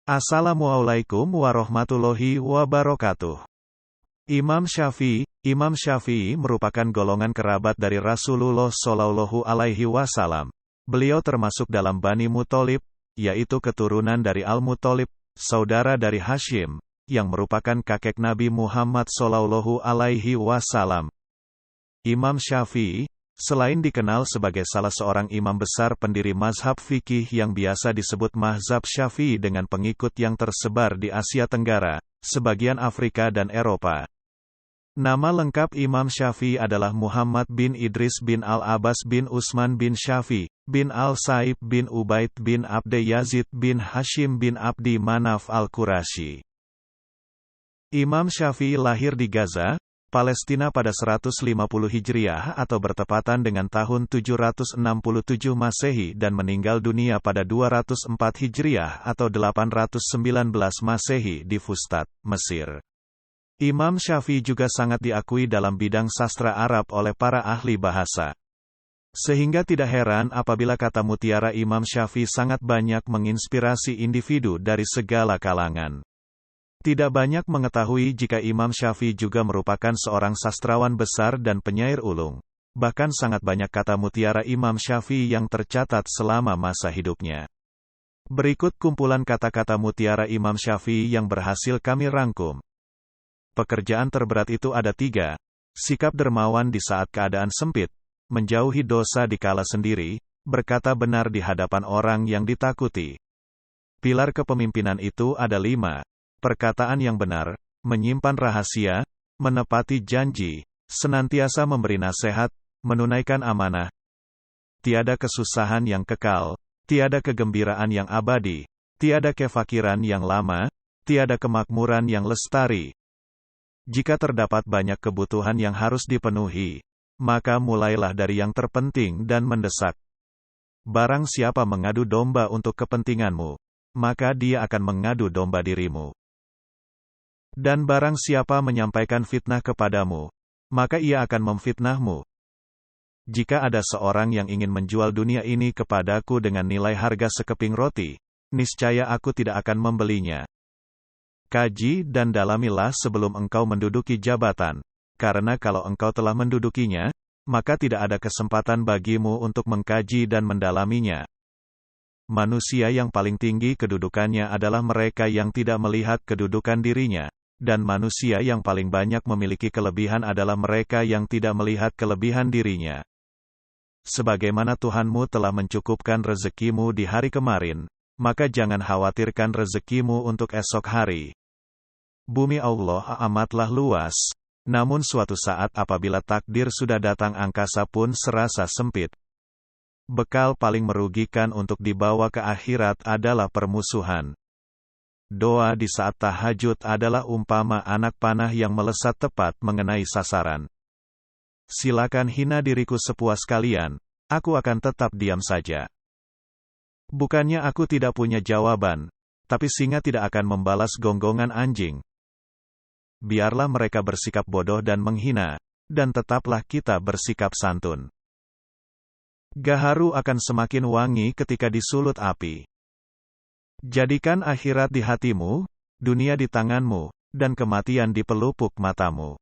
Assalamualaikum warahmatullahi wabarakatuh. Imam Syafi'i merupakan golongan kerabat dari Rasulullah Shallallahu Alaihi Wasallam. Beliau termasuk dalam Bani Muthalib, yaitu keturunan dari Al-Muthalib, saudara dari Hashim, yang merupakan kakek Nabi Muhammad Shallallahu Alaihi Wasallam. Imam Syafi'i, selain dikenal sebagai salah seorang imam besar pendiri mazhab fikih yang biasa disebut mazhab Syafi'i dengan pengikut yang tersebar di Asia Tenggara, sebagian Afrika dan Eropa. Nama lengkap Imam Syafi'i adalah Muhammad bin Idris bin Al-Abbas bin Utsman bin Syafi'i, bin Al-Saib bin Ubaid bin Abde Yazid bin Hashim bin Abdi Manaf Al-Qurasyi. Imam Syafi'i lahir di Gaza, Palestina pada 150 Hijriah atau bertepatan dengan tahun 767 Masehi dan meninggal dunia pada 204 Hijriah atau 819 Masehi di Fustat, Mesir. Imam Syafi'i juga sangat diakui dalam bidang sastra Arab oleh para ahli bahasa. Sehingga tidak heran apabila kata mutiara Imam Syafi'i sangat banyak menginspirasi individu dari segala kalangan. Tidak banyak mengetahui jika Imam Syafi'i juga merupakan seorang sastrawan besar dan penyair ulung. Bahkan sangat banyak kata mutiara Imam Syafi'i yang tercatat selama masa hidupnya. Berikut kumpulan kata-kata mutiara Imam Syafi'i yang berhasil kami rangkum. Pekerjaan terberat itu ada 3. Sikap dermawan di saat keadaan sempit, menjauhi dosa di kala sendiri, berkata benar di hadapan orang yang ditakuti. Pilar kepemimpinan itu ada 5. Perkataan yang benar, menyimpan rahasia, menepati janji, senantiasa memberi nasihat, menunaikan amanah. Tiada kesusahan yang kekal, tiada kegembiraan yang abadi, tiada kefakiran yang lama, tiada kemakmuran yang lestari. Jika terdapat banyak kebutuhan yang harus dipenuhi, maka mulailah dari yang terpenting dan mendesak. Barang siapa mengadu domba untuk kepentinganmu, maka dia akan mengadu domba dirimu. Dan barang siapa menyampaikan fitnah kepadamu, maka ia akan memfitnahmu. Jika ada seorang yang ingin menjual dunia ini kepadaku dengan nilai harga sekeping roti, niscaya aku tidak akan membelinya. Kaji dan dalamilah sebelum engkau menduduki jabatan, karena kalau engkau telah mendudukinya, maka tidak ada kesempatan bagimu untuk mengkaji dan mendalaminya. Manusia yang paling tinggi kedudukannya adalah mereka yang tidak melihat kedudukan dirinya. Dan manusia yang paling banyak memiliki kelebihan adalah mereka yang tidak melihat kelebihan dirinya. Sebagaimana Tuhanmu telah mencukupkan rezekimu di hari kemarin, maka jangan khawatirkan rezekimu untuk esok hari. Bumi Allah amatlah luas, namun suatu saat apabila takdir sudah datang angkasa pun serasa sempit. Bekal paling merugikan untuk dibawa ke akhirat adalah permusuhan. Doa di saat tahajud adalah umpama anak panah yang melesat tepat mengenai sasaran. Silakan hina diriku sepuas kalian, aku akan tetap diam saja. Bukannya aku tidak punya jawaban, tapi singa tidak akan membalas gonggongan anjing. Biarlah mereka bersikap bodoh dan menghina, dan tetaplah kita bersikap santun. Gaharu akan semakin wangi ketika disulut api. Jadikan akhirat di hatimu, dunia di tanganmu, dan kematian di pelupuk matamu.